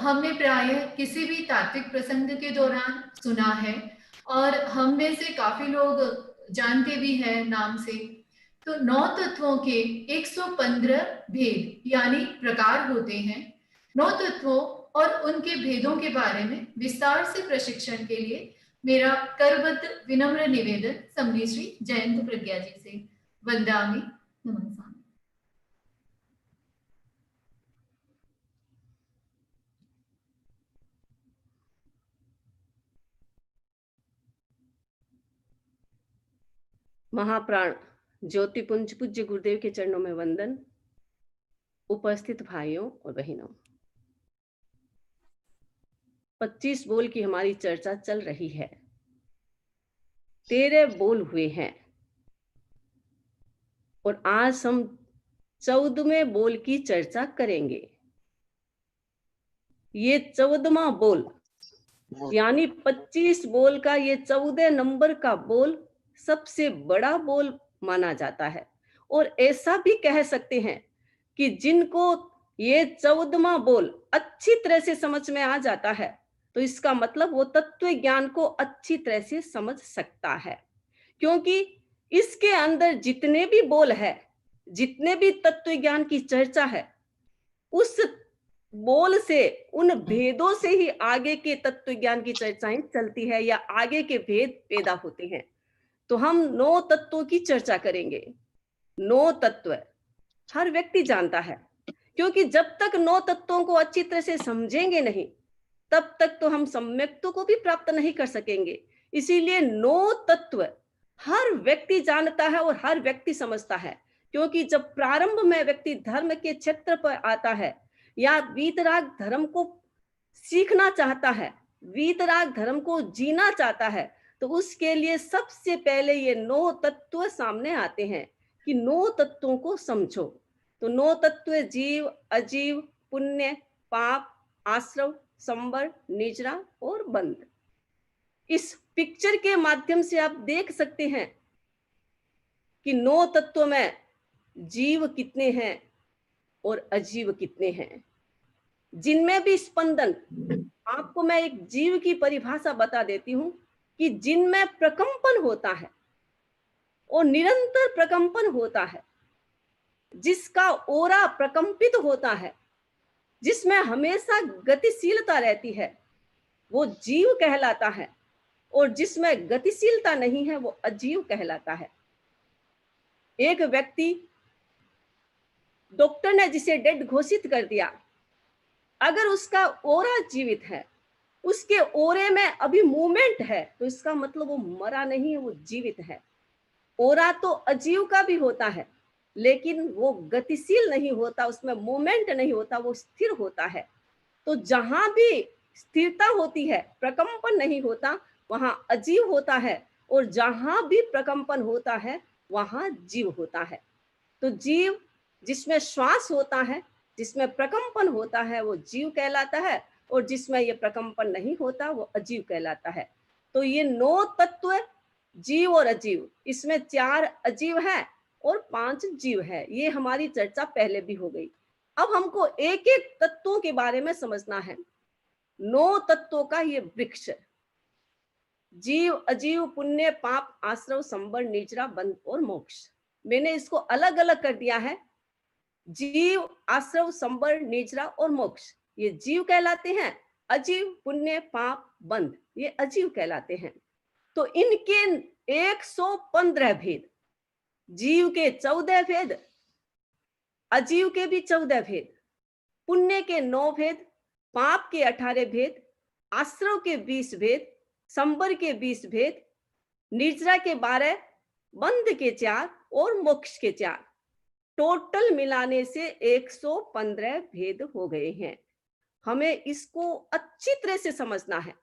हमने प्रायः किसी भी तात्विक प्रसंग के दौरान सुना है और हम में से काफी लोग जानते भी हैं नाम से। तो 9 तत्वों के 115 भेद यानी प्रकार होते हैं। 9 तत्वों और उनके भेदों के बारे में विस्तार से प्रशिक्षण के लिए मेरा करबद्ध विनम्र निवेदन समरी श्री जयंत प्रज्ञा जी से। वंदामि नमः। महाप्राण ज्योतिपुंज पूज्य गुरुदेव के चरणों में वंदन। उपस्थित भाइयों और बहनों, 25 बोल की हमारी चर्चा चल रही है। 13 बोल हुए हैं और आज हम 14वें बोल की चर्चा करेंगे। ये 14वां बोल यानी 25 बोल का ये 14 नंबर का बोल सबसे बड़ा बोल माना जाता है। और ऐसा भी कह सकते हैं कि जिनको ये 14वां बोल अच्छी तरह से समझ में आ जाता है तो इसका मतलब वो तत्व ज्ञान को अच्छी तरह से समझ सकता है, क्योंकि इसके अंदर जितने भी बोल है, जितने भी तत्व ज्ञान की चर्चा है, उस बोल से, उन भेदों से ही आगे के तत्व ज्ञान की चर्चाएं चलती है या आगे के भेद पैदा होते हैं। तो हम 9 तत्वों की चर्चा करेंगे। 9 तत्व हर व्यक्ति जानता है, क्योंकि जब तक 9 तत्वों को अच्छी तरह से समझेंगे नहीं तब तक तो हम सम्यक्त्व को भी प्राप्त नहीं कर सकेंगे। इसीलिए 9 तत्व हर व्यक्ति जानता है और हर व्यक्ति समझता है, क्योंकि जब प्रारंभ में व्यक्ति धर्म के क्षेत्र पर आता है या वीतराग धर्म को सीखना चाहता है, वीतराग धर्म को जीना चाहता है, तो उसके लिए सबसे पहले ये 9 तत्व सामने आते हैं कि 9 तत्वों को समझो। तो 9 तत्व जीव, अजीव, पुण्य, पाप, आश्रव, संवर, निजरा और बंध। इस पिक्चर के माध्यम से आप देख सकते हैं कि 9 तत्वों में जीव कितने हैं और अजीव कितने हैं, जिनमें भी स्पंदन। आपको मैं एक जीव की परिभाषा बता देती हूं कि जिनमें प्रकंपन होता है और निरंतर प्रकंपन होता है, जिसका ओरा प्रकंपित होता है, जिसमें हमेशा गतिशीलता रहती है, वो जीव कहलाता है। और जिसमें गतिशीलता नहीं है वो अजीव कहलाता है। एक व्यक्ति, डॉक्टर ने जिसे डेड घोषित कर दिया, अगर उसका ओरा जीवित है, उसके ओरे में अभी मूवमेंट है, तो इसका मतलब वो मरा नहीं है, वो जीवित है। ओरा तो अजीव का भी होता है, लेकिन वो गतिशील नहीं होता, उसमें मूवमेंट नहीं होता, वो स्थिर होता है। तो जहां भी स्थिरता होती है, प्रकंपन नहीं होता, वहां अजीव होता है, और जहां भी प्रकंपन होता है वहां जीव होता है। तो जीव जिसमें श्वास होता है, जिसमें प्रकंपन होता है, वो जीव कहलाता है, और जिसमें ये प्रकंपन नहीं होता वो अजीव कहलाता है। तो ये 9 तत्व जीव और अजीव, इसमें 4 अजीव है और 5 जीव है। ये हमारी चर्चा पहले भी हो गई। अब हमको एक एक तत्वों के बारे में समझना है। 9 तत्वों का ये वृक्ष, जीव, अजीव, पुण्य, पाप, आश्रव, संवर, निजरा, बंध और मोक्ष। मैंने इसको अलग अलग कर दिया है। जीव, आश्रव, संवर, निजरा और मोक्ष ये जीव कहलाते हैं। अजीव, पुण्य, पाप, बंध ये अजीव कहलाते हैं। तो इनके 115 भेद, जीव के 14 भेद, अजीव के भी 14 भेद, पुण्य के 9 भेद, पाप के 18 भेद, आश्रव के 20 भेद, संवर के 20 भेद, निर्जरा के 12, बंध के 4 और मोक्ष के 4। टोटल मिलाने से 115 भेद हो गए हैं। हमें इसको अच्छी तरह से समझना है,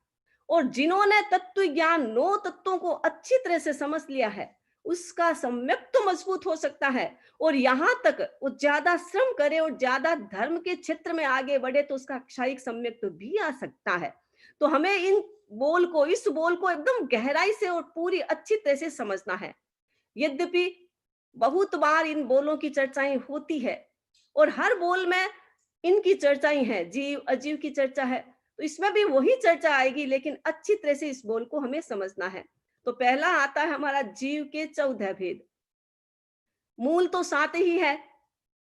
और जिन्होंने तत्व ज्ञान 9 तत्वों को अच्छी तरह से समझ लिया है उसका सम्यक तो मजबूत हो सकता है, और यहां तक वो ज्यादा श्रम करे और ज्यादा धर्म के क्षेत्र में आगे बढ़े तो उसका क्षायिक सम्यक तो भी आ सकता है। तो हमें इन बोल को, इस बोल को एकदम गहराई से और पूरी अच्छी तरह से समझना है। यद्यपि बहुत बार इन बोलों की चर्चाएं होती है और हर बोल में इनकी चर्चा ही है, जीव अजीव की चर्चा है, तो इसमें भी वही चर्चा आएगी, लेकिन अच्छी तरह से इस बोल को हमें समझना है। तो पहला आता है हमारा जीव के 14 भेद। मूल तो 7 ही है,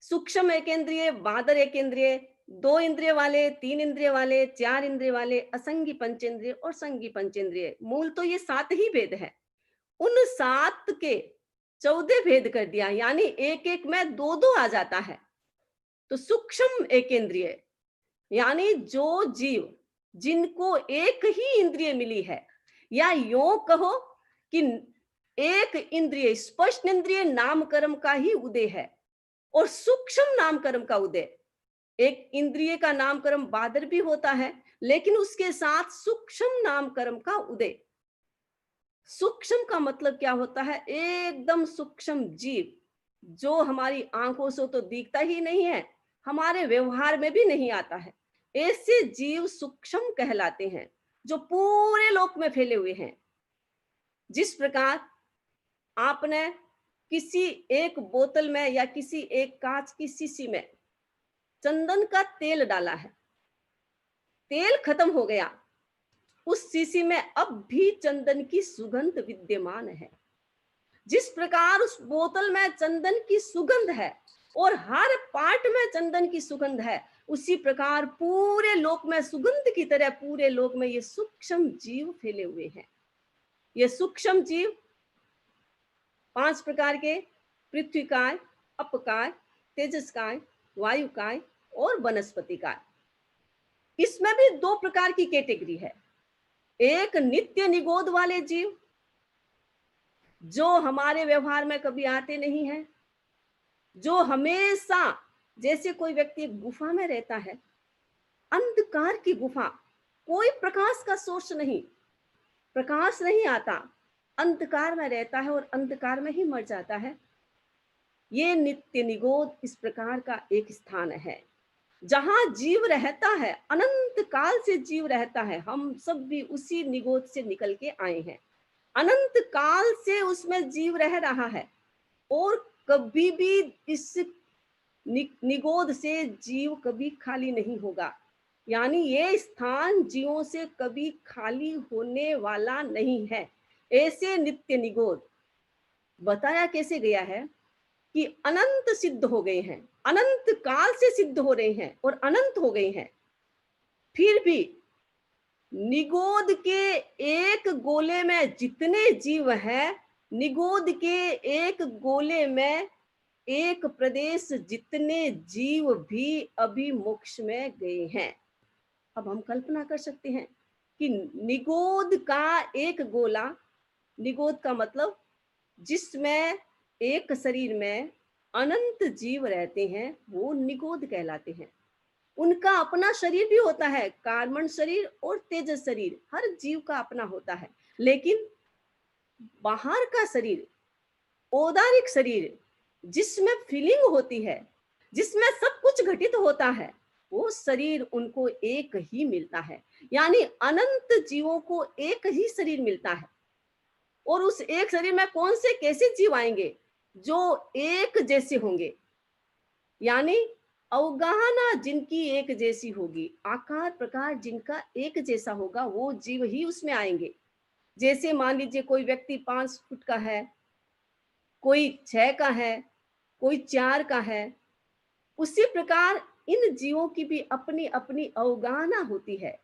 सूक्ष्म एकेंद्रिय, बादर एकेंद्रिय, 2 इंद्रिय वाले, 3 इंद्रिय वाले, 4 इंद्रिय वाले, असंगी पंचेंद्रिय और संगी पंचेंद्रिय। मूल तो ये 7 ही भेद है। उन 7 के 14 भेद कर दिया, यानी एक एक में 2-2 आ जाता है। तो सूक्ष्म एकेंद्रिय यानी जो जीव जिनको एक ही इंद्रिय मिली है, या यूं कहो कि एक इंद्रिय स्पष्ट इंद्रिय नामकर्म का ही उदय है और सूक्ष्म नामकर्म का उदय। एक इंद्रिय का नामकर्म बादर भी होता है, लेकिन उसके साथ सूक्ष्म नामकर्म का उदय। सूक्ष्म का मतलब क्या होता है? एकदम सूक्ष्म जीव, जो हमारी आंखों से तो दिखता ही नहीं है, हमारे व्यवहार में भी नहीं आता है। ऐसे जीव सूक्ष्म कहलाते हैं, जो पूरे लोक में फैले हुए हैं। जिस प्रकार आपने किसी एक बोतल में या किसी एक कांच की शीशी में चंदन का तेल डाला है, तेल खत्म हो गया, उस शीशी में अब भी चंदन की सुगंध विद्यमान है। जिस प्रकार उस बोतल में चंदन की सुगंध है और हर पार्ट में चंदन की सुगंध है, उसी प्रकार पूरे लोक में सुगंध की तरह पूरे लोक में ये सूक्ष्म जीव फैले हुए हैं। ये सूक्ष्म जीव 5 प्रकार के: पृथ्वीकाय, अपकाय, तेजसकाय, वायुकाय और वनस्पतिकाय। इसमें भी 2 प्रकार की कैटेगरी है। एक नित्य निगोद वाले जीव, जो हमारे व्यवहार में कभी आते नहीं है, जो हमेशा, जैसे कोई व्यक्ति एक गुफा में रहता है, अंधकार की गुफा, कोई प्रकाश का सोर्स नहीं, प्रकाश नहीं आता, अंधकार में रहता है और अंधकार में ही मर जाता है। ये नित्य निगोद इस प्रकार का एक स्थान है जहां जीव रहता है, अनंत काल से जीव रहता है। हम सब भी उसी निगोद से निकल के आए हैं, अनंत काल से उसमें जीव रह रहा है और कभी भी इस निगोद से जीव कभी खाली नहीं होगा। यानी ये स्थान जीवों से कभी खाली होने वाला नहीं है। ऐसे नित्य निगोद बताया कैसे गया है कि अनंत सिद्ध हो गए हैं, अनंत काल से सिद्ध हो रहे हैं और अनंत हो गए हैं। फिर भी निगोद के एक गोले में जितने जीव हैं, निगोद के एक गोले में एक प्रदेश जितने जीव भी अभी मोक्ष में गए हैं। अब हम कल्पना कर सकते हैं कि निगोद का एक गोला, निगोद का मतलब जिसमें एक शरीर में अनंत जीव रहते हैं, वो निगोद कहलाते हैं। उनका अपना शरीर भी होता है, कार्बन शरीर और तेजस शरीर, हर जीव का अपना होता है। लेकिन बाहर का शरीर, औदारिक शरीर, जिसमें फीलिंग होती है, जिसमें सब कुछ घटित होता है, वो शरीर उनको एक ही मिलता है। यानी अनंत जीवों को एक ही शरीर मिलता है। और उस एक शरीर में कौन से कैसे जीव आएंगे? जो एक जैसे होंगे, यानी अवगाहना जिनकी एक जैसी होगी, आकार प्रकार जिनका एक जैसा होगा, वो जीव ही उसमें आएंगे। जैसे मान लीजिए कोई व्यक्ति 5 फुट का है, कोई 6 का है, कोई 4 का है, उसी प्रकार इन जीवों की भी अपनी अपनी अवगाहना होती है।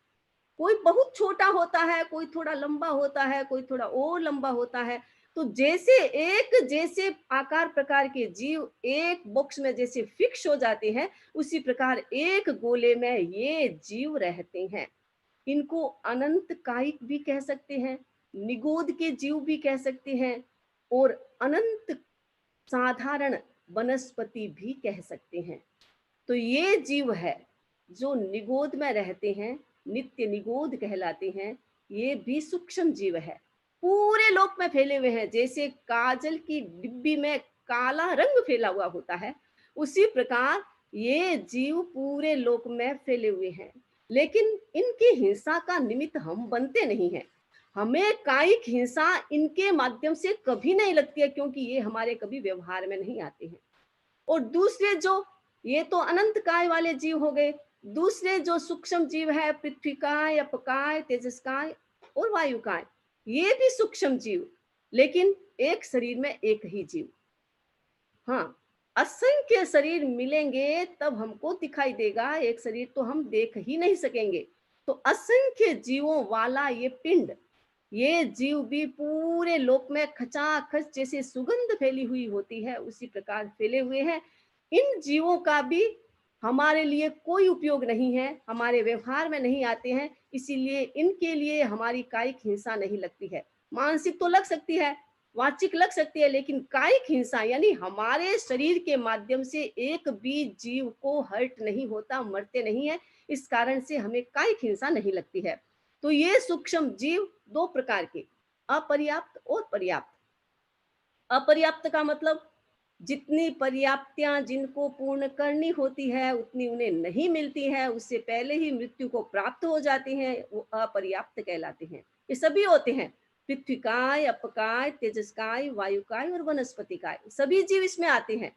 कोई बहुत छोटा होता है, कोई थोड़ा लंबा होता है, कोई थोड़ा और लंबा होता है। तो जैसे एक जैसे आकार प्रकार के जीव एक बॉक्स में जैसे फिक्स हो जाते हैं, उसी प्रकार एक गोले में ये जीव रहते हैं। इनको अनंत कायिक भी कह सकते हैं, निगोद के जीव भी कह सकते हैं, और अनंत साधारण वनस्पति भी कह सकते हैं। तो ये जीव है जो निगोद में रहते हैं, नित्य निगोद कहलाते हैं। ये भी सूक्ष्म जीव है, पूरे लोक में फैले हुए हैं। जैसे काजल की डिब्बी में काला रंग फैला हुआ होता है, उसी प्रकार ये जीव पूरे लोक में फैले हुए हैं। लेकिन इनकी हिंसा का निमित्त हम बनते नहीं हैं। हमें कायिक हिंसा इनके माध्यम से कभी नहीं लगती है, क्योंकि ये हमारे कभी व्यवहार में नहीं आते हैं। और दूसरे जो ये तो अनंत काय वाले जीव हो गए। दूसरे जो सूक्ष्म जीव है, पृथ्वी काय, अपकाय, तेजस काय और वायु काय, ये भी सूक्ष्म जीव, लेकिन एक शरीर में एक ही जीव। हाँ, असंख्य शरीर मिलेंगे तब हमको दिखाई देगा, एक शरीर तो हम देख ही नहीं सकेंगे। तो असंख्य जीवों वाला ये पिंड, ये जीव भी पूरे लोक में खचाखच जैसे सुगंध फैली हुई होती है, उसी प्रकार फैले हुए हैं। इन जीवों का भी हमारे लिए कोई उपयोग नहीं है, हमारे व्यवहार में नहीं आते हैं, इसीलिए इनके लिए हमारी कायिक हिंसा नहीं लगती है। मानसिक तो लग सकती है, वाचिक लग सकती है, लेकिन कायिक हिंसा यानी हमारे शरीर के माध्यम से एक भी जीव को हर्ट नहीं होता, मरते नहीं है, इस कारण से हमें कायिक हिंसा नहीं लगती है। तो ये सूक्ष्म जीव दो प्रकार के, अपर्याप्त और पर्याप्त। अपर्याप्त का मतलब जितनी पर्याप्तियां जिनको पूर्ण करनी होती है उतनी उन्हें नहीं मिलती है, उससे पहले ही मृत्यु को प्राप्त हो जाती हैं, वो अपर्याप्त कहलाते हैं। ये सभी होते हैं, पृथ्वी काय, अपकाय, तेजस्काय, वायुकाय और वनस्पति काय, सभी जीव इसमें आते हैं।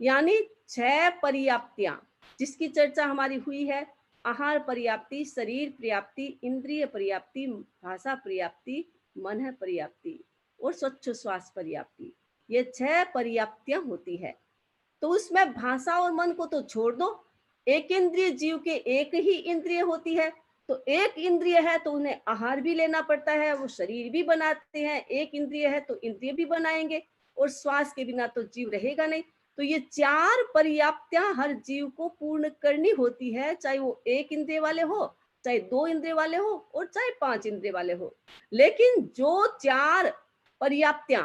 यानी 6 पर्याप्तियां जिसकी चर्चा हमारी हुई है, आहार पर्याप्ति, शरीर पर्याप्ति, इंद्रिय पर्याप्ति, भाषा पर्याप्ति, मन पर्याप्ति और स्वच्छ श्वास पर्याप्ति, ये 6 पर्याप्तियां होती है। तो उसमें भाषा और मन को तो छोड़ दो, एक इंद्रिय जीव के एक ही इंद्रिय होती है, तो एक इंद्रिय है तो उन्हें आहार भी लेना पड़ता है, वो शरीर भी बनाते हैं, एक इंद्रिय है तो इंद्रिय भी बनाएंगे, और श्वास के बिना तो जीव रहेगा नहीं। तो ये 4 पर्याप्तियां हर जीव को पूर्ण करनी होती है, चाहे वो एक इंद्रिय वाले हो, चाहे 2 इंद्रिय वाले हो और चाहे 5 इंद्रिय वाले हो। लेकिन जो 4 पर्याप्तियां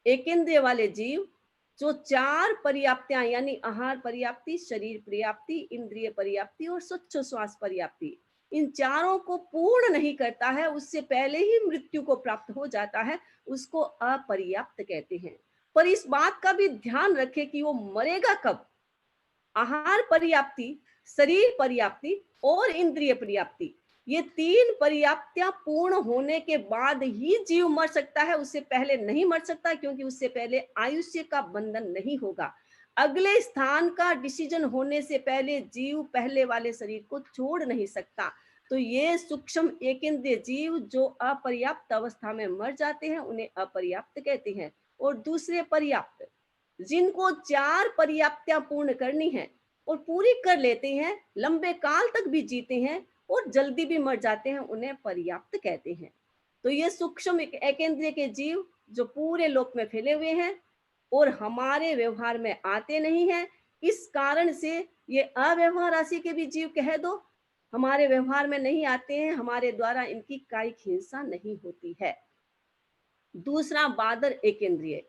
एक इंद्रिय वाले जीव, जो 4 पर्याप्तियां यानी आहार पर्याप्ति, शरीर पर्याप्ति, इंद्रिय पर्याप्ति और स्वच्छ श्वास पर्याप्ति, इन चारों को पूर्ण नहीं करता है, उससे पहले ही मृत्यु को प्राप्त हो जाता है, उसको अपर्याप्त कहते हैं। पर इस बात का भी ध्यान रखें कि वो मरेगा कब। आहार पर्याप्ति, शरीर पर्याप्ति और इंद्रिय पर्याप्ति, ये 3 पर्याप्तियां पूर्ण होने के बाद ही जीव मर सकता है, उससे पहले नहीं मर सकता, क्योंकि उससे पहले आयुष्य का बंधन नहीं होगा। अगले स्थान का डिसीजन होने से पहले जीव पहले वाले शरीर को छोड़ नहीं सकता। तो ये सूक्ष्म एकेंद्रिय जीव जो अपर्याप्त अवस्था में मर जाते हैं उन्हें अपर्याप्त कहते हैं। और दूसरे पर्याप्त, जिनको 4 पर्याप्तियां पूर्ण करनी है और पूरी कर लेते हैं, लंबे काल तक भी जीते हैं और जल्दी भी मर जाते हैं, उन्हें पर्याप्त कहते हैं। तो ये सूक्ष्म एकेंद्रिय के जीव जो पूरे लोक में फैले हुए हैं और हमारे व्यवहार में आते नहीं हैं, इस कारण से ये अव्यवहार राशि के भी जीव कह दो, हमारे व्यवहार में नहीं आते हैं, हमारे द्वारा इनकी कायिक हिंसा नहीं होती है। दूसरा बादर एकेंद्रिय,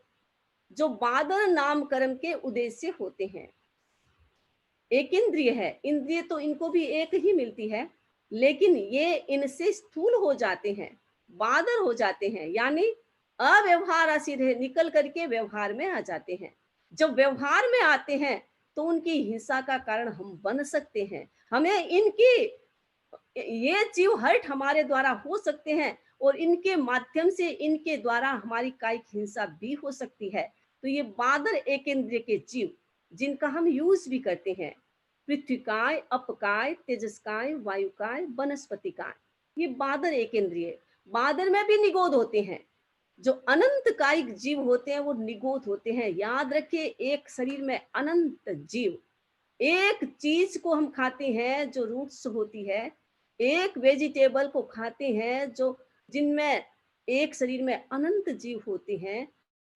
जो बादर नाम कर्म के उद्देश्य होते हैं। एक इंद्रिय है, इंद्रिय तो इनको भी एक ही मिलती है, लेकिन ये इनसे स्थूल हो जाते हैं, बादर हो जाते हैं, यानी अव्यवहार राशि निकल करके व्यवहार में आ जाते हैं। जब व्यवहार में आते हैं तो उनकी हिंसा का कारण हम बन सकते हैं, हमें इनकी ये जीव हर्ट हमारे द्वारा हो सकते हैं और इनके माध्यम से इनके द्वारा हमारी कायिक हिंसा भी हो सकती है। तो ये बादर एक इंद्रिय के जीव जिनका हम यूज भी करते हैं, पृथ्वी काय, अपकाय, तेजस्काय, वायुकाय, वनस्पति काय, ये बादर एक इंद्रिय। बादर में भी निगोद होते हैं, जो अनंत कायिक जीव होते हैं वो निगोद होते हैं। याद रखिए, एक शरीर में अनंत जीव, एक चीज को हम खाते हैं जो रूट्स होती है, एक वेजिटेबल को खाते हैं जो जिनमें एक शरीर में अनंत जीव होते हैं,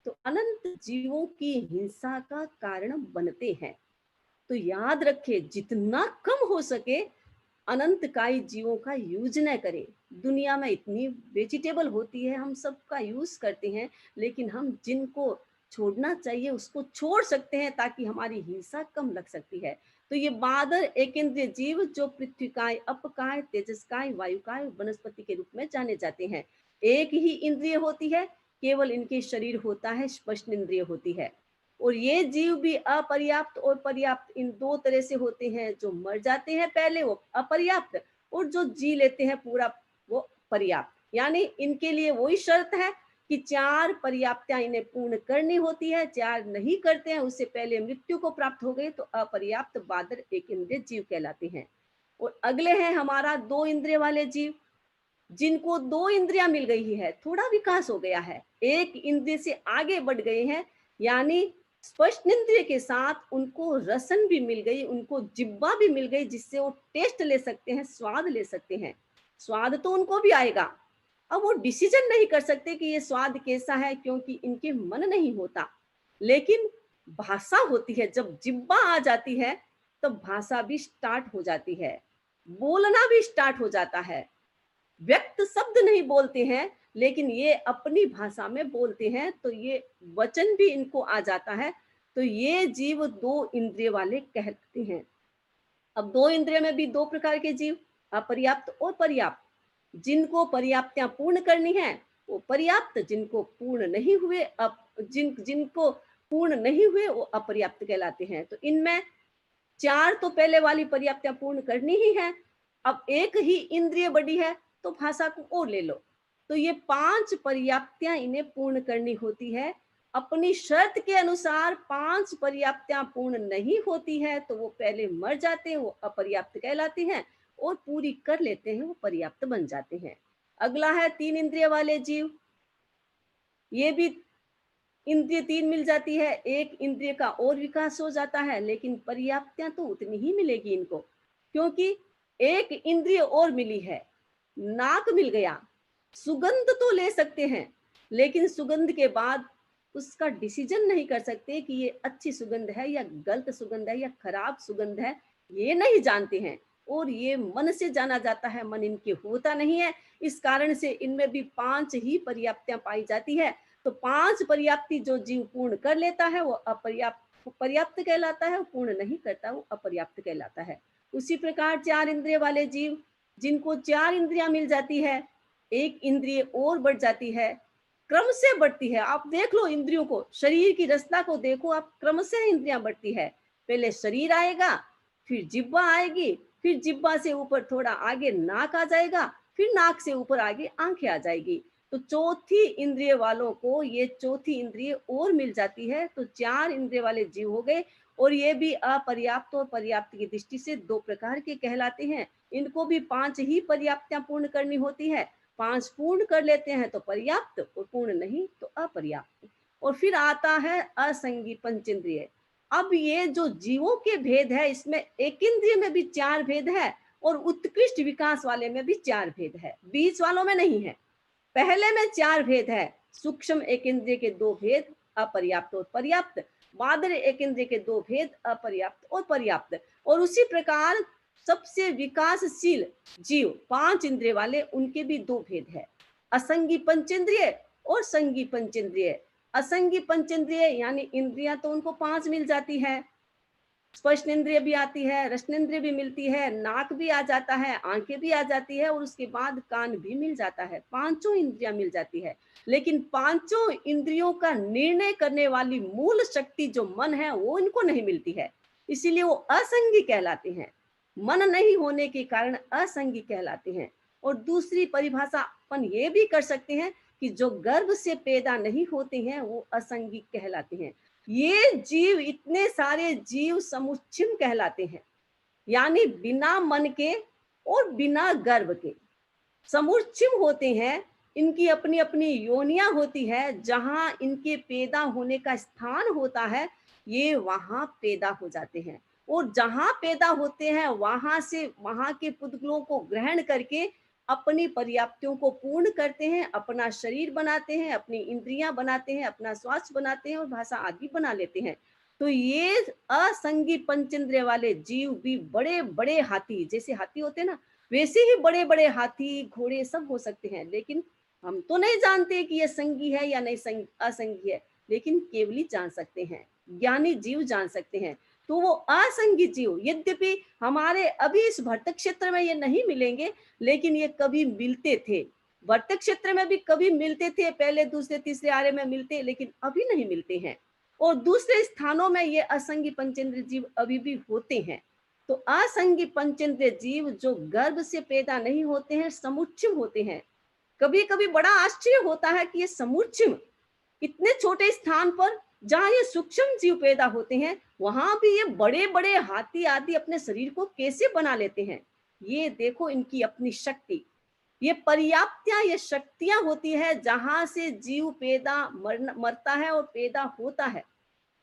तो अनंत जीवों की हिंसा का कारण बनते हैं। तो याद रखिए, जितना कम हो सके अनंतकायी जीवों का यूज न करें। दुनिया में इतनी वेजिटेबल होती है, हम सबका यूज करते हैं, लेकिन हम जिनको छोड़ना चाहिए उसको छोड़ सकते हैं ताकि हमारी हिंसा कम लग सकती है। तो ये बादर एक इंद्रिय जीव जो पृथ्वी काय, अपकाय, तेजस्काय, वायुकाय, वनस्पति के रूप में जाने जाते हैं, एक ही इंद्रिय होती है, केवल इनके शरीर होता है, स्पष्ट इंद्रिय होती है। और ये जीव भी अपर्याप्त और पर्याप्त इन दो तरह से होते हैं। जो मर जाते हैं पहले वो अपर्याप्त, और जो जी लेते हैं पूरा वो पर्याप्त। यानी इनके लिए वही शर्त है कि 4 पर्याप्तता इन्हें पूर्ण करनी होती है, 4 नहीं करते हैं उससे पहले मृत्यु को प्राप्त हो गए तो अपर्याप्त बादर एक इंद्रिय जीव कहलाते हैं। और अगले हैं हमारा 2 इंद्रिय वाले जीव, जिनको 2 इंद्रियां मिल गई है, थोड़ा विकास हो गया है, 1 इंद्रिय से आगे बढ़ गए हैं, यानी स्पष्ट इंद्रिय के साथ उनको रसन भी मिल गई, उनको जिह्वा भी मिल गई, जिससे वो टेस्ट ले सकते हैं, स्वाद ले सकते हैं। स्वाद तो उनको भी आएगा। अब वो डिसीजन नहीं कर सकते कि ये स्वाद कैसा है, क्योंकि इनके मन नहीं होता, लेकिन भाषा होती है। जब जिह्वा आ जाती है तब भाषा भी स्टार्ट हो जाती है, बोलना भी स्टार्ट हो जाता है। व्यक्त शब्द नहीं बोलते हैं, लेकिन ये अपनी भाषा में बोलते हैं, तो ये वचन भी इनको आ जाता है। तो ये जीव 2 इंद्रिय वाले कहते हैं। अब 2 इंद्रिय में भी 2 प्रकार के जीव, अपर्याप्त और पर्याप्त। जिनको पर्याप्तता पूर्ण करनी है वो पर्याप्त, जिनको पूर्ण नहीं हुए जिनको पूर्ण नहीं हुए वो अपर्याप्त कहलाते हैं। तो इनमें 4 तो पहले वाली पर्याप्तता पूर्ण करनी ही है। अब 1 ही इंद्रिय बड़ी है तो भाषा को और ले लो, तो ये 5 पर्याप्तता इन्हें पूर्ण करनी होती है। अपनी शर्त के अनुसार 5 पर्याप्तता पूर्ण नहीं होती है तो वो पहले मर जाते हैं, वो अपर्याप्त कहलाते हैं, और पूरी कर लेते हैं वो पर्याप्त बन जाते हैं। अगला है 3 इंद्रिय वाले जीव। ये भी इंद्रिय 3 मिल जाती है, 1 इंद्रिय का और विकास हो जाता है, लेकिन पर्याप्तता तो उतनी ही मिलेगी इनको, क्योंकि 1 इंद्रिय और मिली है, नाक मिल गया। सुगंध तो ले सकते हैं, लेकिन सुगंध के बाद उसका डिसीजन नहीं कर सकते कि ये अच्छी सुगंध है या गलत सुगंध है या खराब सुगंध है, ये नहीं जानते हैं। और ये मन से जाना जाता है, मन इनके होता नहीं है। इस कारण से इनमें भी 5 ही पर्याप्तता पाई जाती है। तो 5 पर्याप्ति जो जीव पूर्ण कर लेता है वो पर्याप्त कहलाता है, पूर्ण नहीं करता वो अपर्याप्त कहलाता है। उसी प्रकार 4 इंद्रिय वाले जीव, जिनको 4 इंद्रियां मिल जाती है, 1 इंद्रिय और बढ़ जाती है, क्रम से बढ़ती है। आप देख लो इंद्रियों को, शरीर की रचना को देखो आप, क्रम से इंद्रियां बढ़ती है। पहले शरीर आएगा, फिर जिह्वा आएगी, फिर जिह्वा से ऊपर थोड़ा आगे नाक आ जाएगा, फिर नाक से ऊपर आगे आंखें आ जाएगी। तो चौथी इंद्रिय वालों को ये चौथी इंद्रिय और मिल जाती है, तो 4 इंद्रिय वाले जीव हो गए। और ये भी अपर्याप्त और पर्याप्त की दृष्टि से 2 प्रकार के कहलाते हैं। इनको भी 5 ही पर्याप्तता पूर्ण करनी होती है। 5 पूर्ण कर लेते हैं तो पर्याप्त, और पूर्ण नहीं तो अपर्याप्त। और फिर आता है असंगी पंचेंद्रिय। अब ये जो जीवों के भेद है, इसमें एक इंद्रिय में भी 4 भेद है, और उत्कृष्ट विकास वाले में भी 4 भेद है, बीच वालों में नहीं है। पहले में 4 भेद है, सूक्ष्म एक इंद्रिय के 2 भेद, अपर्याप्त और पर्याप्त। मादर एक इंद्रिय के 2 भेद, अपर्याप्त और पर्याप्त। और उसी प्रकार सबसे विकासशील जीव 5 इंद्रिय वाले, उनके भी 2 भेद है, असंगी पंचेंद्रिय और संगी पंचेंद्रिय। असंगी पंचेंद्रिय यानी इंद्रियां तो उनको 5 मिल जाती है, स्पर्श इंद्रिय भी आती है, रसन इंद्रिय भी मिलती है, नाक भी आ जाता है, आंखें भी आ जाती है, और उसके बाद कान भी मिल जाता है। 5 इंद्रियां मिल जाती है, लेकिन 5 इंद्रियों का निर्णय करने वाली मूल शक्ति जो मन है वो इनको नहीं मिलती है, इसीलिए वो असंगी कहलाते हैं। मन नहीं होने के कारण असंगी कहलाते हैं। और दूसरी परिभाषा अपन ये भी कर सकते हैं कि जो गर्भ से पैदा नहीं होते हैं वो असंगी कहलाते हैं। ये जीव, इतने सारे जीव समुच्छिम कहलाते हैं, यानी बिना मन के और बिना गर्भ के समुच्छिम होते हैं। इनकी अपनी अपनी योनियां होती है, जहां इनके पैदा होने का स्थान होता है, ये वहां पैदा हो जाते हैं। और जहां पैदा होते हैं वहां से वहां के पुतगलों को ग्रहण करके अपनी पर्याप्तियों को पूर्ण करते हैं, अपना शरीर बनाते हैं, अपनी इंद्रियां बनाते हैं, अपना स्वास्थ्य बनाते हैं और भाषा आदि बना लेते हैं। तो ये असंगी पंचेंद्रिय वाले जीव भी बड़े बड़े हाथी, जैसे हाथी होते हैं ना, वैसे ही बड़े बड़े हाथी घोड़े सब हो सकते हैं। लेकिन हम तो नहीं जानते कि ये संगी है या नहीं असंगी है, लेकिन केवली जान सकते हैं, ज्ञानी जीव जान सकते हैं। तो वो असंगी जीव, यद्यपि हमारे अभी इस भट्ट क्षेत्र में ये नहीं मिलेंगे, लेकिन ये कभी मिलते थे। भट्ट क्षेत्र में भी कभी मिलते थे, पहले दूसरे तीसरे आर्य में मिलते, लेकिन अभी नहीं मिलते हैं। और दूसरे स्थानों में ये असंगी पंचेंद्रिय जीव अभी भी होते हैं। तो असंगी पंचेंद्रिय जीव जो गर्भ से पैदा नहीं होते हैं, समुच्चय होते हैं, कभी कभी बड़ा आश्चर्य होता है कि ये समुच्चय इतने छोटे स्थान पर जहाँ ये सूक्ष्म जीव पैदा होते हैं, वहां भी ये बड़े बड़े हाथी आदि अपने शरीर को कैसे बना लेते हैं। ये देखो इनकी अपनी शक्ति, ये पर्याप्त ये शक्तियां होती है जहां से जीव पैदा मरता है और पैदा होता है।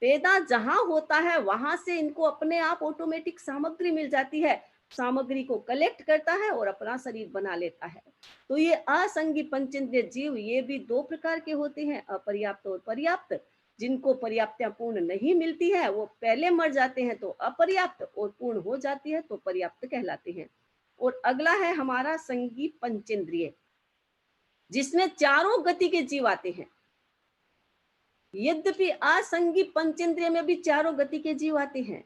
पैदा जहां होता है वहां से इनको अपने आप ऑटोमेटिक सामग्री मिल जाती है, सामग्री को कलेक्ट करता है और अपना शरीर बना लेता है। तो ये असंगी पंचेंद्रिय जीव ये भी दो प्रकार के होते हैं, अपर्याप्त और पर्याप्त। जिनको पर्याप्तता पूर्ण नहीं मिलती है वो पहले मर जाते हैं तो अपर्याप्त, और पूर्ण हो जाती है तो पर्याप्त कहलाते हैं। और अगला है हमारा संगी पंचेंद्रिय, जिसमें चारों गति के जीव आते हैं। यद्यपि असंगी पंचेंद्रिय में भी चारों गति के जीव आते हैं।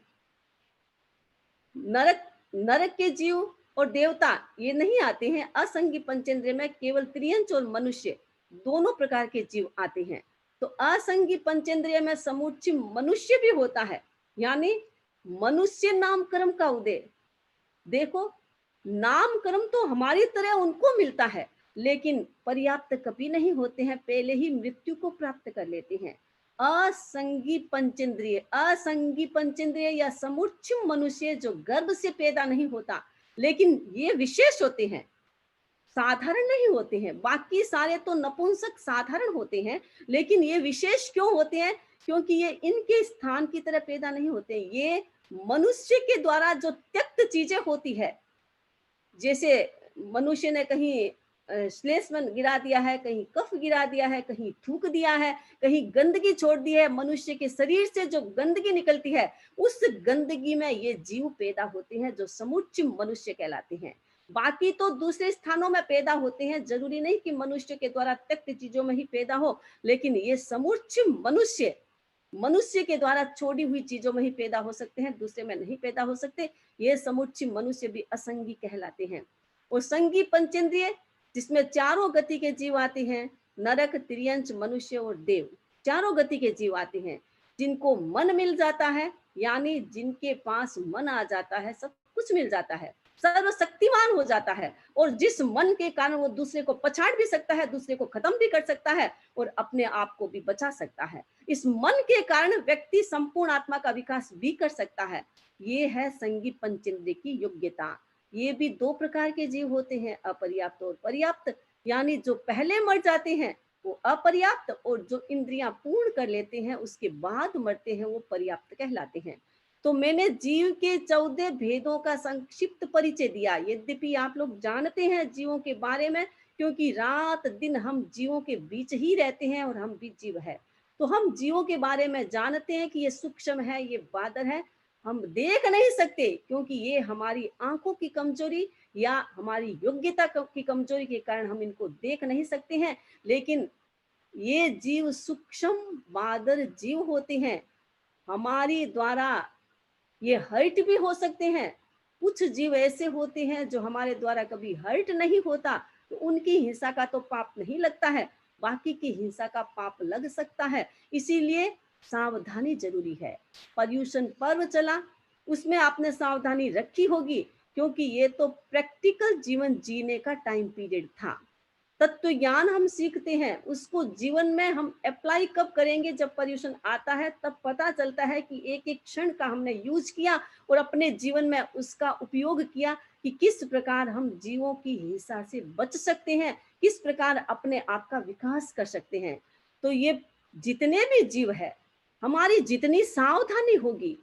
नरक नरक के जीव और देवता ये नहीं आते हैं। असंगी पंचेंद्रिय में केवल त्रियंच और मनुष्य दोनों प्रकार के जीव आते हैं। तो असंगी पंचेंद्रिय में समुच्चय मनुष्य भी होता है, यानी मनुष्य नाम कर्म का उदय। देखो, नाम कर्म तो हमारी तरह उनको मिलता है, लेकिन पर्याप्त कभी नहीं होते हैं, पहले ही मृत्यु को प्राप्त कर लेते हैं। असंगी पंचेंद्रिय या समुच्चय मनुष्य जो गर्भ से पैदा नहीं होता, लेकिन ये विशेष होते हैं, साधारण नहीं होते हैं। बाकी सारे तो नपुंसक साधारण होते हैं, लेकिन ये विशेष क्यों होते हैं? क्योंकि ये इनके स्थान की तरह पैदा नहीं होते। ये मनुष्य के द्वारा जो त्यक्त चीजें होती है, जैसे मनुष्य ने कहीं श्लेष्मन गिरा दिया है, कहीं कफ गिरा दिया है, कहीं थूक दिया है, कहीं गंदगी छोड़ दी है, मनुष्य के शरीर से जो गंदगी निकलती है उस गंदगी में ये जीव पैदा होते हैं जो समुच्चय मनुष्य कहलाते हैं। बाकी तो दूसरे स्थानों में पैदा होते हैं, जरूरी नहीं कि मनुष्य के द्वारा त्यक्त चीजों में ही पैदा हो, लेकिन ये समुच्चय मनुष्य के द्वारा छोड़ी हुई चीजों में ही पैदा हो सकते हैं, दूसरे में नहीं पैदा हो सकते। ये समुच्चय मनुष्य भी असंगी कहलाते हैं। और संगी पंचेंद्रिय जिसमें चारों गति के जीव आते हैं, नरक, त्रियंच, मनुष्य और देव, चारों गति के जीव आते हैं। जिनको मन मिल जाता है, यानी जिनके पास मन आ जाता है, सब कुछ मिल जाता है, सर्वशक्तिमान हो जाता है, और जिस मन के कारण वो दूसरे को पछाड़ भी सकता है, दूसरे को खत्म भी कर सकता है और अपने आप को भी बचा सकता है। इस मन के कारण व्यक्ति संपूर्ण आत्मा का विकास भी कर सकता है। ये है संगी पंचेंद्रिय की योग्यता। ये भी दो प्रकार के जीव होते हैं, अपर्याप्त और पर्याप्त। यानी जो पहले मर जाते हैं वो अपर्याप्त, और जो इंद्रियां पूर्ण कर लेते हैं उसके बाद मरते हैं वो पर्याप्त कहलाते हैं। तो मैंने जीव के 14 भेदों का संक्षिप्त परिचय दिया। यद्यपि आप लोग जानते हैं जीवों के बारे में, क्योंकि रात दिन हम जीवों के बीच ही रहते हैं और हम भी जीव है, तो हम जीवों के बारे में जानते हैं कि ये सूक्ष्म है, ये बादर है। हम देख नहीं सकते क्योंकि ये हमारी आंखों की कमजोरी या हमारी योग्यता की कमजोरी के कारण हम इनको देख नहीं सकते हैं। लेकिन ये जीव सूक्ष्म बादर जीव होते हैं, हमारी द्वारा ये हर्ट भी हो सकते हैं। कुछ जीव ऐसे होते हैं जो हमारे द्वारा कभी हर्ट नहीं होता, तो उनकी हिंसा का तो पाप नहीं लगता है, बाकी की हिंसा का पाप लग सकता है। इसीलिए सावधानी जरूरी है। पर्यूषण पर्व चला, उसमें आपने सावधानी रखी होगी, क्योंकि ये तो प्रैक्टिकल जीवन जीने का टाइम पीरियड था। तत्व ज्ञान हम सीखते हैं, उसको जीवन में हम अप्लाई कब करेंगे? जब पर्यूषण आता है तब पता चलता है कि एक एक क्षण का हमने यूज किया और अपने जीवन में उसका उपयोग किया कि किस प्रकार हम जीवों की हिंसा से बच सकते हैं, किस प्रकार अपने आप का विकास कर सकते हैं। तो ये जितने भी जीव है, हमारी जितनी सावधानी होगी,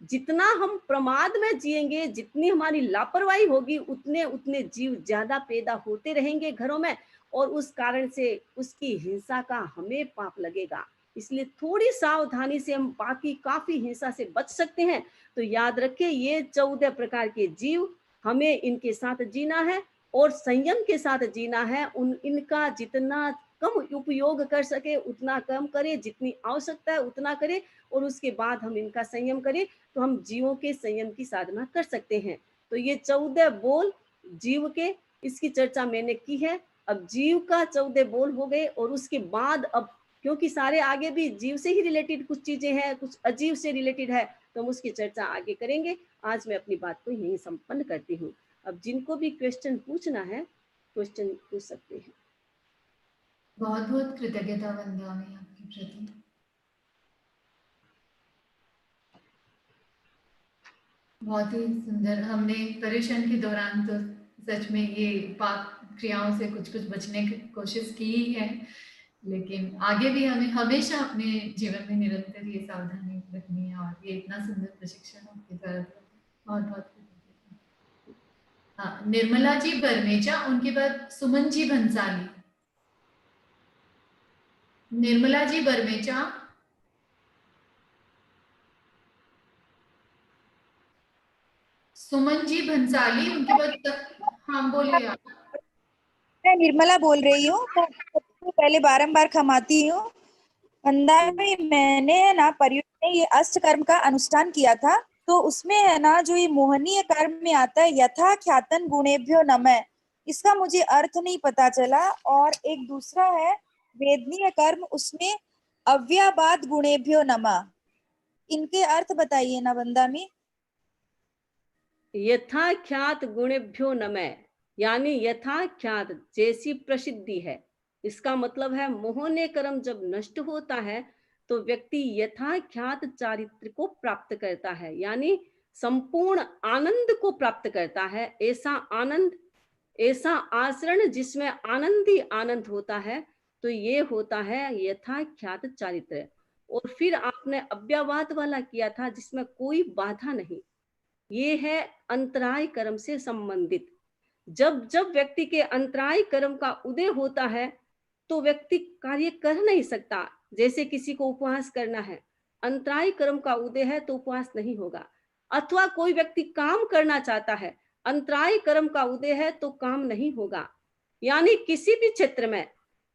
जितना हम प्रमाद में जिएंगे, जितनी हमारी लापरवाही होगी, उतने उतने जीव ज्यादा पैदा होते रहेंगे घरों में, और उस कारण से उसकी हिंसा का हमें पाप लगेगा। इसलिए थोड़ी सावधानी से हम बाकी काफी हिंसा से बच सकते हैं। तो याद रखें, ये 14 प्रकार के जीव, हमें इनके साथ जीना है और संयम के साथ जीना है। इनका जितना कम उपयोग कर सके उतना कम करे, जितनी आवश्यकता है उतना करे, और उसके बाद हम इनका संयम करें, तो हम जीवों के संयम की साधना कर सकते हैं। तो ये 14 बोल जीव के, इसकी चर्चा मैंने की है। अब जीव का 14 बोल हो गए, और उसके बाद अब क्योंकि सारे आगे भी जीव से ही रिलेटेड कुछ चीजें हैं, कुछ अजीव से रिलेटेड है, तो हम उसकी चर्चा आगे करेंगे। आज मैं अपनी बात को यहीं संपन्न करती हूँ। अब जिनको भी क्वेश्चन पूछना है क्वेश्चन पूछ सकते हैं। बहुत बहुत कृतज्ञता वंदना में आपके प्रति। बहुत ही सुंदर। हमने पर्यूषण के दौरान तो सच में ये पाप क्रियाओं से कुछ कुछ बचने की कोशिश की ही है, लेकिन आगे भी हमें हमेशा अपने जीवन में निरंतर ये सावधानी रखनी है। और ये इतना सुंदर प्रशिक्षण आपके द्वारा दिया। बहुत बहुत कृतज्ञता। हाँ, निर्मला जी बरमेजा, उनके बाद सुमन जी भंसाली। निर्मला जी बरमेजा, सुमन जी भंसाली, उनके बाद हाँ बोलिए आप। मैं निर्मला बोल रही हूँ। मैं सबसे पहले बारंबार क्षमाती हूँ। वंदा में मैंने है ना पर्युषण में ये अष्टकर्म का अनुष्ठान किया था, तो उसमें है ना जो ये मोहनीय कर्म में आता है यथा ख्यातन गुणेभ्यो नमः, इसका मुझे अर्थ नहीं पता चला। और एक दूसरा है वेदनीय कर्म, उसमें अव्याबाद गुणेभ्यो नमः, इनके अर्थ बताइए ना वंदा में। यथा ख्यात गुणेभ्यो नमः, यानी यथा ख्यात जैसी प्रसिद्धि है, इसका मतलब है मोहनीय कर्म जब नष्ट होता है तो व्यक्ति यथा ख्यात चारित्र को प्राप्त करता है, यानी संपूर्ण आनंद को प्राप्त करता है। ऐसा आनंद, ऐसा आचरण जिसमें आनंद ही आनंद होता है, तो ये होता है यथा ख्यात चारित्र। और फिर आपने अव्यावाद वाला किया था जिसमें कोई बाधा नहीं, ये है अंतराय कर्म से संबंधित। जब जब व्यक्ति के अंतराय कर्म का उदय होता है तो व्यक्ति कार्य कर नहीं सकता। जैसे किसी को उपवास करना है, अंतराय कर्म का उदय है तो उपवास नहीं होगा। अथवा कोई व्यक्ति काम करना चाहता है, अंतराय कर्म का उदय है तो काम नहीं होगा। यानी किसी भी क्षेत्र में,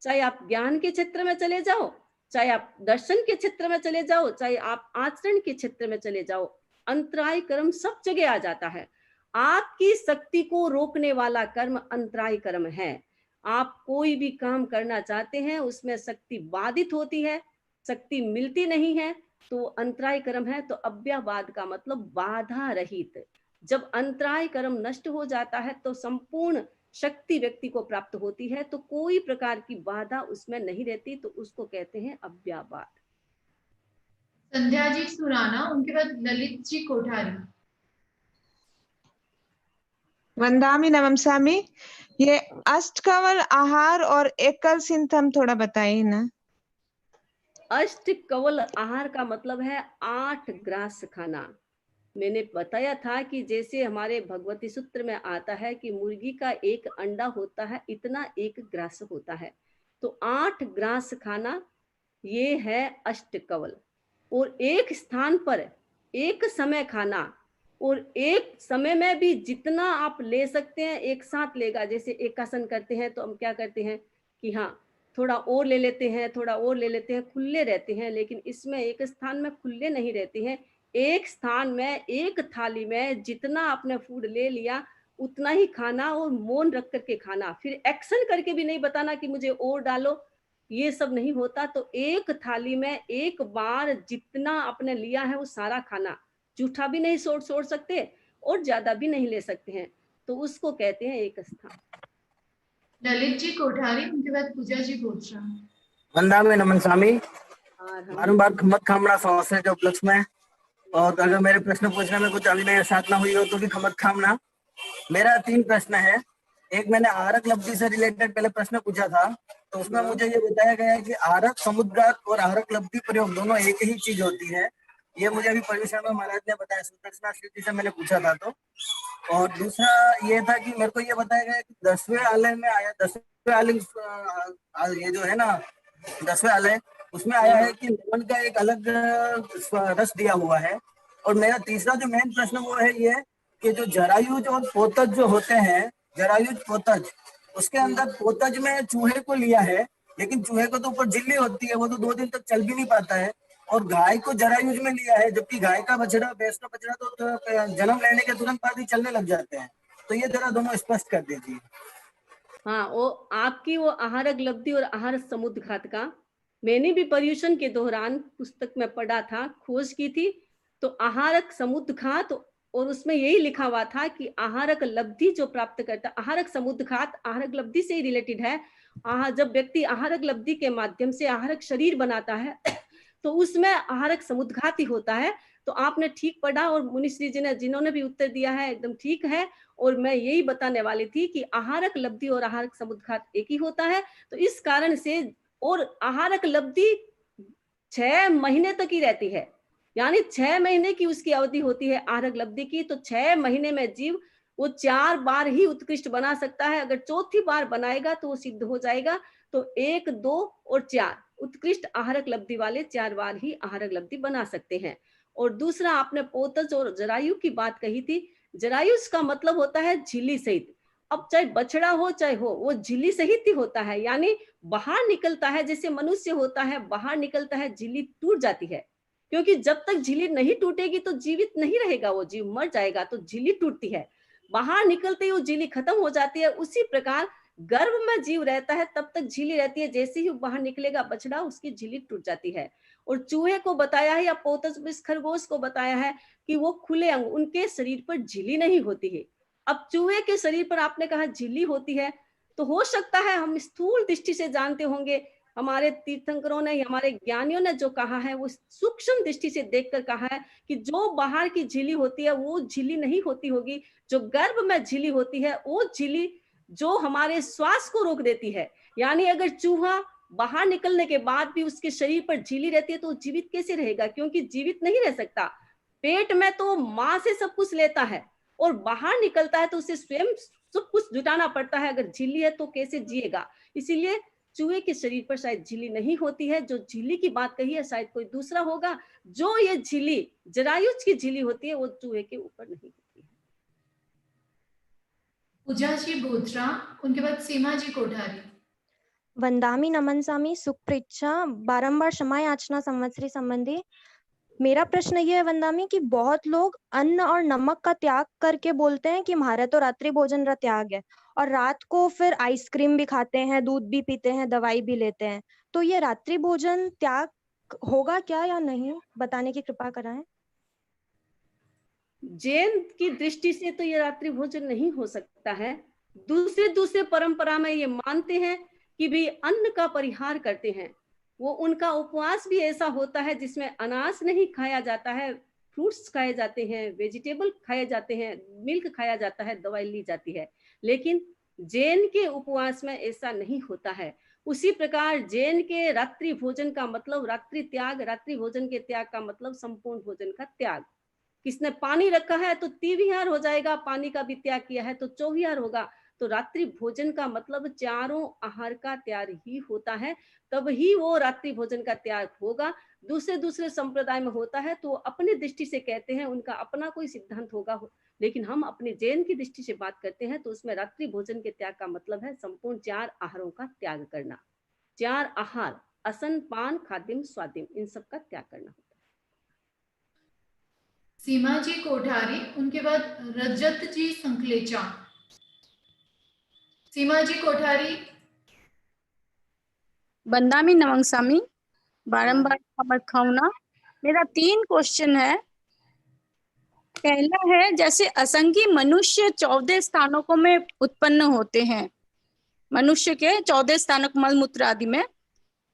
चाहे आप ज्ञान के क्षेत्र में चले जाओ, चाहे आप दर्शन के क्षेत्र में चले जाओ, चाहे आप आचरण के क्षेत्र में चले जाओ, अंतराय कर्म सब जगह आ जाता है। आपकी शक्ति को रोकने वाला कर्म अंतराय कर्म है। आप कोई भी काम करना चाहते हैं, उसमें शक्ति बाधित होती है, शक्ति मिलती नहीं है, तो अंतराय कर्म है। तो अव्यावाद का मतलब बाधा रहित। जब अंतराय कर्म नष्ट हो जाता है तो संपूर्ण शक्ति व्यक्ति को प्राप्त होती है, तो कोई प्रकार की बाधा उसमें नहीं रहती, तो उसको कहते हैं अव्यावाद। संध्या जी सुराना, उनके बाद ललित जी कोठारी। वंदामी नमस्कामी। ये अष्टकवल आहार और एकल सिंथम थोड़ा बताइए ना। अष्ट कवल आहार का मतलब है 8 ग्रास खाना। मैंने बताया था कि जैसे हमारे भगवती सूत्र में आता है कि मुर्गी का एक अंडा होता है, इतना 1 ग्रास होता है, तो 8 ग्रास खाना, ये है अष्ट कवल। और एक स्थान पर एक समय खाना, और एक समय में भी जितना आप ले सकते हैं एक साथ लेगा। जैसे एकासन करते हैं तो हम क्या करते हैं कि हाँ थोड़ा और ले लेते हैं, थोड़ा और ले लेते हैं, खुले रहते हैं। लेकिन इसमें एक स्थान में खुले नहीं रहते हैं, एक स्थान में एक थाली में जितना आपने फूड ले लिया उतना ही खाना, और मौन रख करके खाना। फिर एक्शन करके भी नहीं बताना कि मुझे और डालो, ये सब नहीं होता। तो एक थाली में एक बार जितना आपने लिया है वो सारा खाना, जूठा भी नहीं छोड़ सकते और ज्यादा भी नहीं ले सकते हैं, तो उसको कहते हैं एक स्थान। ललित जी कोठारी, उनके बाद पूजा जी गोत्रा। वंदा में नमन स्वामी। और बार खमत खामना संवत्सर के उपलक्ष्य में, और अगर मेरे प्रश्न पूछने में कुछ अभिनय साधना हुई हो तो भी खमत खामना। मेरा 3 प्रश्न है। एक मैंने आहारक लब्धि से रिलेटेड पहले प्रश्न पूछा था, तो उसमें मुझे ये बताया गया है कि आहारक समुद्रात और आहारक लब्धि प्रयोग दोनों एक ही चीज होती है। ये मुझे अभी पर्यूषण में महाराज ने बताया, सुदर्शना स्थिति से मैंने पूछा था। तो और दूसरा ये था कि मेरे को ये बताया गया कि 10वें आलय में आया, 10वें आलय ये जो है ना 10वें आलय, उसमें आया है कि नमन का एक अलग रस दिया हुआ है। और मेरा तीसरा जो मेन प्रश्न वो है ये कि जो जरायुज और पोतज जो होते हैं, जरायुज पोतज, उसके अंदर पोतज में चूहे को लिया है, लेकिन चूहे को तो ऊपर झिल्ली होती है, वो तो 2 दिन तक चल भी नहीं पाता है। और गाय को जरायुज में लिया है, जबकि गाय का बछड़ा, भैंस का बछड़ा तो जन्म लेने के तुरंत बाद ही चलने लग जाते हैं। तो ये जरा दोनों स्पष्ट कर दीजिए। हाँ, वो आपकी वो आहारक लब्धि और आहार समुद्घात का मैंने भी पर्यूषण के दौरान पुस्तक में पढ़ा था, खोज की थी। तो आहारक समुद्घात और उसमें यही लिखा हुआ था कि आहारक लब्धि जो प्राप्त करता, आहारक समुद्घात आहारक लब्धि से ही रिलेटेड है। जब व्यक्ति आहारक लब्धि के माध्यम से आहारक शरीर बनाता है तो उसमें आहारक समुद्घात ही होता है। तो आपने ठीक पढ़ा और मुनिश्री जी ने जिन्होंने भी उत्तर दिया है एकदम ठीक है। और मैं यही बताने वाली थी कि आहारक लब्धि और आहारक समुद्घात एक ही होता है। तो इस कारण से, और आहारक लब्धि 6 महीने तक ही रहती है, यानी 6 महीने की उसकी अवधि होती है आहारक लब्धि की। तो 6 महीने में जीव वो 4 बार ही उत्कृष्ट बना सकता है। अगर चौथी बार बनाएगा तो वो सिद्ध हो जाएगा। तो 1, 2 और 4 उत्कृष्ट आहारक लब्धि वाले 4 बार ही आहारक लब्धि बना सकते हैं। और दूसरा, आपने पोतज और जरायु की बात कही थी। जरायुष का मतलब होता है झिल्ली सहित। अब चाहे बछड़ा हो चाहे हो, वो झिल्ली सहित ही होता है, यानी बाहर निकलता है। जैसे मनुष्य होता है, बाहर निकलता है, झिल्ली टूट जाती है, क्योंकि जब तक झिल्ली नहीं टूटेगी तो जीवित नहीं रहेगा, वो जीव मर जाएगा। तो झिल्ली टूटती है, बाहर निकलते ही वो झिल्ली खत्म हो जाती है। उसी प्रकार गर्भ में जीव रहता है तब तक झिल्ली रहती है, जैसे ही बाहर निकलेगा बछड़ा उसकी झिल्ली टूट जाती है। और चूहे को बताया है या पोतज खरगोश को बताया है कि वो खुले अंग, उनके शरीर पर झिल्ली नहीं होती है। अब चूहे के शरीर पर आपने कहा झिल्ली होती है, तो हो सकता है हम स्थूल दृष्टि से जानते होंगे, हमारे तीर्थंकरों ने, हमारे ज्ञानियों ने जो कहा है वो सूक्ष्म दृष्टि से देखकर कहा है कि जो बाहर की झिल्ली होती है वो झिल्ली नहीं होती होगी। जो गर्भ में झिल्ली होती है वो झिल्ली जो हमारे श्वास को रोक देती है। यानी अगर चूहा बाहर निकलने के बाद भी उसके शरीर पर झिल्ली रहती है तो जीवित कैसे रहेगा, क्योंकि जीवित नहीं रह सकता। पेट में तो माँ से सब कुछ लेता है और बाहर निकलता है तो उसे स्वयं सब कुछ जुटाना पड़ता है। अगर झिल्ली है तो कैसे जिएगा। इसीलिए चूहे के शरीर पर शायद झिल्ली नहीं होती है। जो झिल्ली की बात कही है शायद कोई दूसरा होगा। जो ये झिल्ली जरायुज की झिल्ली होती है वो चूहे के ऊपर नहीं होती है। पूजा जी बोथरा, उनके बाद सीमा जी कोठारी। वंदामी नमनसामी सुप्रीच्छा बारंबार क्षमा याचना संवत्सरी संबंधी। मेरा प्रश्न ये है वंदामी कि बहुत लोग अन्न और नमक का त्याग करके बोलते हैं कि हमारा तो रात्रि भोजन का त्याग है, और रात को फिर आइसक्रीम भी खाते हैं, दूध भी पीते हैं, दवाई भी लेते हैं। तो ये रात्रि भोजन त्याग होगा क्या या नहीं, बताने की कृपा कराएं। जैन की दृष्टि से तो ये रात्रि भोजन नहीं हो सकता है। दूसरे परंपरा में ये मानते हैं कि भी अन्न का परिहार करते हैं। वो उनका उपवास भी ऐसा होता है जिसमें अनाज नहीं खाया जाता है, फ्रूट्स खाए जाते हैं, वेजिटेबल खाए जाते हैं, मिल्क खाया जाता है, दवाई ली जाती है। लेकिन जैन के उपवास में ऐसा नहीं होता है। उसी प्रकार जैन के रात्रि भोजन का मतलब रात्रि त्याग, रात्रि भोजन के त्याग का मतलब संपूर्ण भोजन का त्याग। किसने पानी रखा है तो तीविहार हो जाएगा, पानी का भी त्याग किया है तो चौविहार होगा। तो रात्रि भोजन का मतलब चारों आहार का त्याग ही होता है, तब ही वो रात्रि भोजन का त्याग होगा। दूसरे संप्रदाय में होता है तो अपनी दृष्टि से कहते हैं, उनका अपना कोई सिद्धांत होगा। लेकिन हम अपने जैन की दृष्टि से बात करते हैं तो उसमें रात्रि भोजन के त्याग का मतलब है संपूर्ण 4 आहारों का त्याग करना। 4 आहार, असन, पान, खाद्यम, स्वादिम, इन सब का त्याग करना होता है। सीमा जी कोठारी, उनके बाद रजत जी संकलेचा। सीमा जी कोठारी। बंदामी नमंसामी बारंबार खबर खाऊना। मेरा 3 क्वेश्चन है। पहला है, जैसे असंगी मनुष्य 14 स्थानकों में उत्पन्न होते हैं, मनुष्य के 14 स्थानक मल मूत्र आदि में,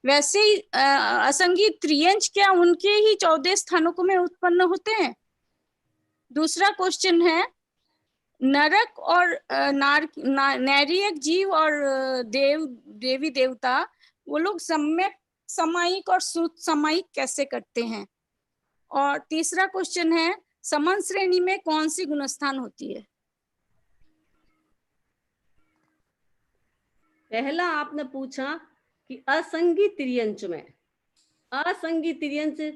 वैसे ही असंगी त्रियंश क्या उनके ही 14 स्थानकों में उत्पन्न होते हैं? दूसरा क्वेश्चन है, नरक और नैरियक जीव और देवी देवता, वो लोग सम्यक सामायिक और श्रुत सामायिक कैसे करते हैं? और तीसरा क्वेश्चन है, समन श्रेणी में कौन सी गुणस्थान होती है? पहला आपने पूछा कि असंगी त्रियंश में, असंगी त्रियंश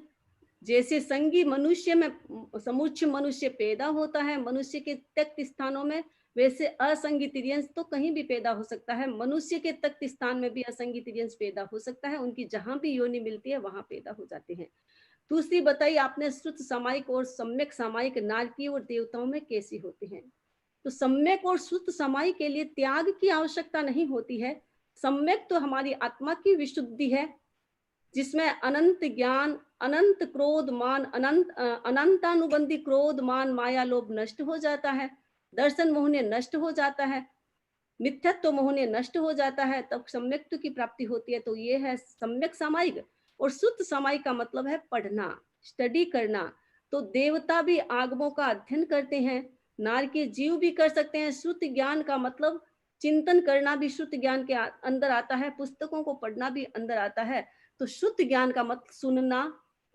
जैसे संगी मनुष्य में समुच्चय मनुष्य पैदा होता है मनुष्य के तख्त स्थानों में, वैसे असंगी त्रियंश तो कहीं भी पैदा हो सकता है। मनुष्य के तख्त स्थान में भी असंगी त्रियंश पैदा हो सकता है, उनकी जहां भी योनि मिलती है वहां पैदा हो जाते हैं। दूसरी बताई आपने श्रुत सामायिक और सम्यक सामायिक नारकीय और देवताओं में कैसी होते हैं। तो सम्यक और श्रुत सामायिक के लिए त्याग की आवश्यकता नहीं होती है। सम्यक तो हमारी आत्मा की विशुद्धि है, जिसमें अनंत ज्ञान अनंत क्रोध मान अनंतानुबंधी क्रोध मान माया लोभ नष्ट हो जाता है, दर्शन मोहने नष्ट हो जाता है, मिथ्यत्व मोहने नष्ट हो जाता है, तब सम्यक्त्व की प्राप्ति होती है। तो ये है सम्यक सामायिक। और शुद्ध सामायिक का मतलब है पढ़ना, स्टडी करना। तो देवता भी आगमों का अध्ययन करते हैं, नार के जीव भी कर सकते हैं। श्रुत ज्ञान का मतलब चिंतन करना भी श्रुत ज्ञान के अंदर आता है, पुस्तकों को पढ़ना भी अंदर आता है। तो शुद्ध ज्ञान का मतलब सुनना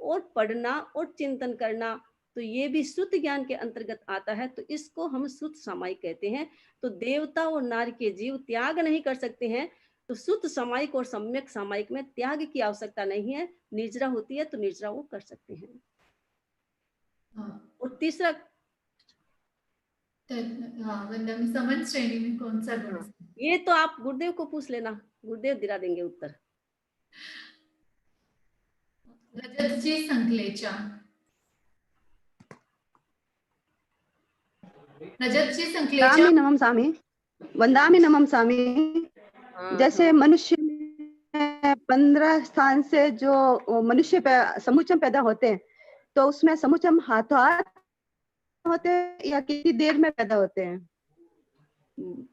और पढ़ना और चिंतन करना, तो ये भी श्रुत ज्ञान के अंतर्गत आता है। तो इसको हम श्रुत सामायिक कहते हैं। तो देवता और नार के जीव त्याग नहीं कर सकते हैं। तो शुद्ध सामायिक और सम्यक सामायिक में त्याग की आवश्यकता नहीं है, निर्जरा होती है तो निर्जरा वो कर सकते हैं। और तीसरा, हाँ, वंदना समन श्रेणी में कौन सा गुण? ये तो आप गुरुदेव को पूछ लेना, गुरुदेव दिला देंगे उत्तर। रजतजी संकलेचा, रजतजी संकलेचा। वंदामि नमः स्वामी, वंदामि नमः स्वामी। जैसे मनुष्य में 15 स्थान से जो मनुष्य समुचम पैदा होते हैं, तो उसमें समुचम हाथों हाथ होते हैं या कितनी देर में पैदा होते हैं?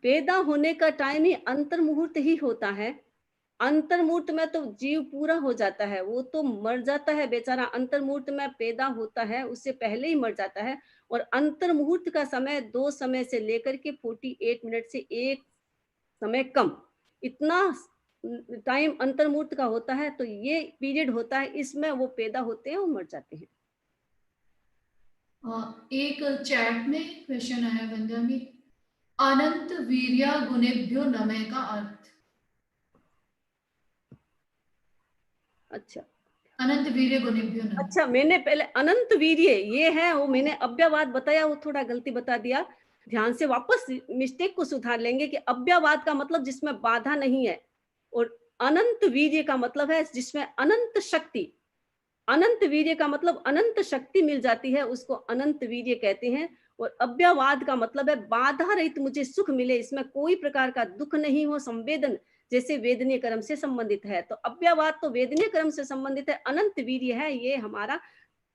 पैदा होने का टाइम ही अंतर मुहूर्त ही होता है। अंतर मुहूर्त में तो जीव पूरा हो जाता है, वो तो मर जाता है बेचारा। अंतर मुहूर्त में पैदा होता है, उससे पहले ही मर जाता है। और अंतर मुहूर्त का समय 2 समय से लेकर के 48 मिनट से 1 समय कम, इतना टाइम अंतर मुहूर्त का होता है। तो ये पीरियड होता है, इसमें वो पैदा होते हैं और मर जाते हैं। एक चैट में क्वेश्चन आया वंदना में, अनंत वीर्या गुणेभ्यो नमः का अर्थ। अच्छा, अनंत वीर्य गुणेभ्यो नमः। अच्छा, मैंने पहले अनंत वीर्य ये है, वो मैंने अव्ययवाद बताया, वो थोड़ा गलती बता दिया। ध्यान से वापस मिस्टेक को सुधार लेंगे कि अव्ययवाद का मतलब जिसमें बाधा नहीं है, और अनंत वीर्य का मतलब है जिसमें अनंत शक्ति। अनंत वीर्य का मतलब अनंत शक्ति मिल जाती है, उसको अनंत वीर्य कहते हैं। और अव्ययवाद का मतलब है बाधा रहित मुझे सुख मिले, इसमें कोई प्रकार का दुख नहीं हो, संवेदन जैसे वेदनीय कर्म से संबंधित है। तो अव्ययवाद तो वेदनीय कर्म से संबंधित है, अनंत वीर्य है ये हमारा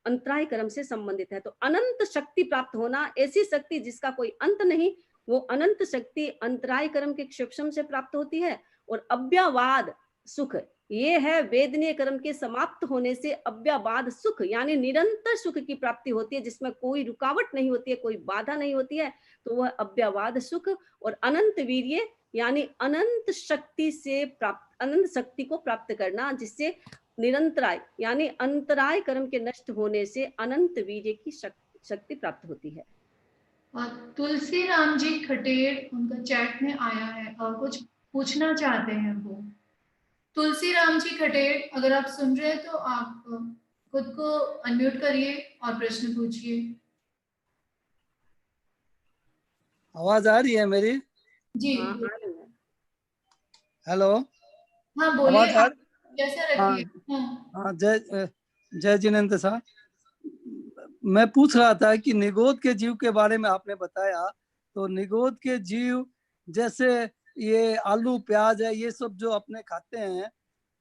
अंतराय कर्म से संबंधित है। तो अनंत शक्ति प्राप्त होना, ऐसी शक्ति जिसका कोई अंत नहीं, वो अनंत शक्ति अंतराय कर्म के क्षेपम से प्राप्त होती है। और अव्ययवाद सुख ये है वेदनीय कर्म के समाप्त होने से अव्ययवाद सुख यानी निरंतर सुख की प्राप्ति होती है, जिसमें कोई रुकावट नहीं होती है, कोई बाधा नहीं होती है, तो वह अव्ययवाद सुख। और अनंत वीर्य यानी अनंत शक्ति से प्राप्त, अनंत शक्ति को प्राप्त करना, जिससे निरंतराय यानी अंतराय कर्म के नष्ट होने से अनंत वीर्य की शक्ति प्राप्त होती है। और तुलसी राम जी खटेर, उनका चैट में आया है और कुछ पूछना चाहते हैं वो। तुलसी राम जी खटेर, अगर आप सुन रहे हैं तो आप खुद को अनम्यूट करिए और प्रश्न पूछिए। आवाज आ रही है मेरी? जी हेलो, हाँ बोलिए, कैसा रखिए। हाँ, जय जिनेंद्र साहब। मैं पूछ रहा था कि निगोद के जीव के बारे में आपने बताया, तो निगोद के जीव जैसे ये आलू प्याज है, ये सब जो अपने खाते हैं,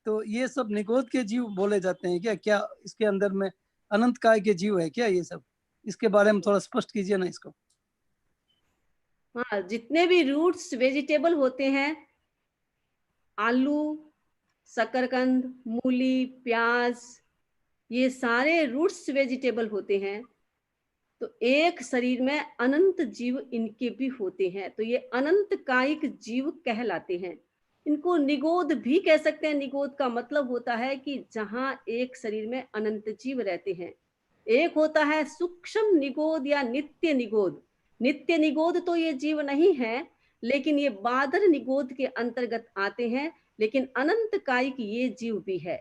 तो ये सब निगोद के जीव बोले जाते हैं क्या? क्या इसके अंदर में अनंत काय के जीव है क्या ये सब? इसके बारे में थोड़ा स्पष्ट कीजिए ना इसको। हाँ, जितने भी रूट्स वेजिटेबल होते हैं, आलू, शकरकंद, मूली, प्याज, ये सारे रूट्स वेजिटेबल होते हैं। तो एक शरीर में अनंत जीव इनके भी होते हैं, तो ये अनंत कायिक जीव कहलाते हैं। इनको निगोद भी कह सकते हैं। निगोद का मतलब होता है कि जहां एक शरीर में अनंत जीव रहते हैं। एक होता है सूक्ष्म निगोद या नित्य निगोद। नित्य निगोद तो ये जीव नहीं है, लेकिन ये बादर निगोद के अंतर्गत आते हैं, लेकिन अनंत कायिक ये जीव भी है।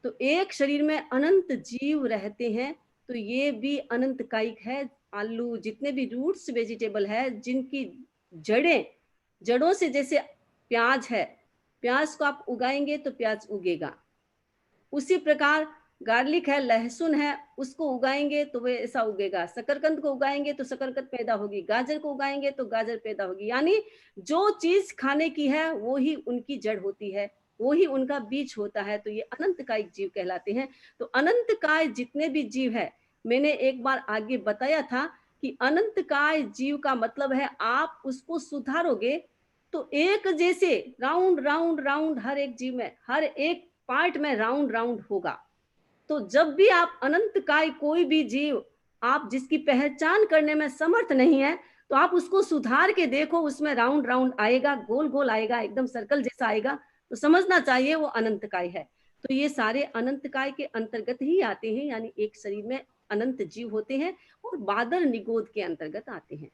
तो एक शरीर में अनंत जीव रहते हैं, तो ये भी अनंत कायिक है। आलू, जितने भी रूट्स वेजिटेबल है, जिनकी जड़ों से, जैसे प्याज है, प्याज को आप उगाएंगे तो प्याज उगेगा। उसी प्रकार गार्लिक है, लहसुन है, उसको उगाएंगे तो वह ऐसा उगेगा। शकरकंद को उगाएंगे तो शकरकंद पैदा होगी, गाजर को उगाएंगे तो गाजर पैदा होगी। यानी जो चीज खाने की है वो ही उनकी जड़ होती है। वो ही उनका बीज होता है, तो ये अनंतकाय जीव कहलाते हैं। तो अनंतकाय जितने भी जीव है, मैंने एक बार आगे बताया था कि अनंतकाय जीव का मतलब है आप उसको सुधारोगे तो एक जैसे राउंड राउंड राउंड हर एक जीव में, हर एक पार्ट में राउंड राउंड होगा। तो जब भी आप अनंतकाय कोई भी जीव आप जिसकी पहचान करने में समर्थ नहीं है, तो आप उसको सुधार के देखो, उसमें राउंड राउंड आएगा, गोल गोल आएगा, एकदम सर्कल जैसा आएगा, तो समझना चाहिए वो अनंतकाय है। तो ये सारे अनंतकाय के अंतर्गत ही आते हैं, यानी एक शरीर में अनंत जीव होते हैं और बादल निगोद के अंतर्गत आते हैं।